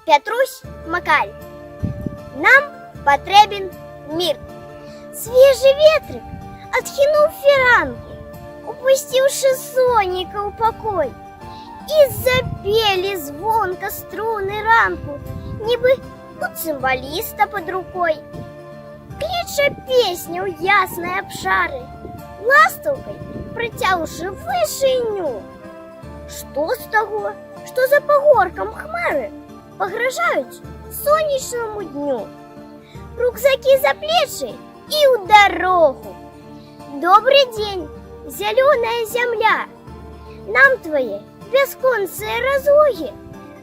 Петрусь Макарь. Нам потрібен мир. Свіжий вітрик отхинув фіранки, упустивши сонника у покой. І запели звонко струни ранку, ніби у цимбаліста під рукой. Кліче пісня у ясні обшари, ластовкой притягнувши вишеню. Що з того, що за погорком хмари погрожають сонячному дню? Рюкзаки за плечи и в дорогу. Добрый день, зеленая земля. Нам твои бесконцые разлуги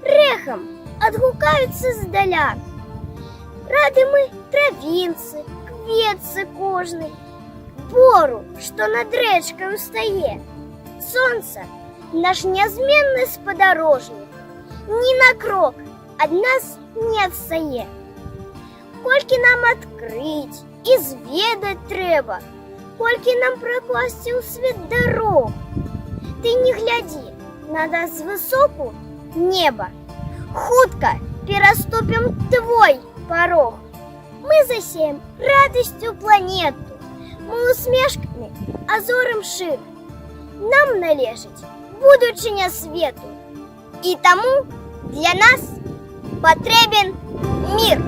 рехом отгукаются здаля. Рады мы травинцы, кветцы кожной, бору, что над речкой устає. Солнце наш неизменный сподорожник, ни на крок от нас не отстає. Кольки нам открыть и зведать треба, кольки нам прокласти у свет дорог. Ты не гляди на нас высоку небо, хутко переступим твой порог. Мы засеем радостью планету, мы усмешками озорим шир. Нам належить будучиня свету, и тому для нас потребен мир.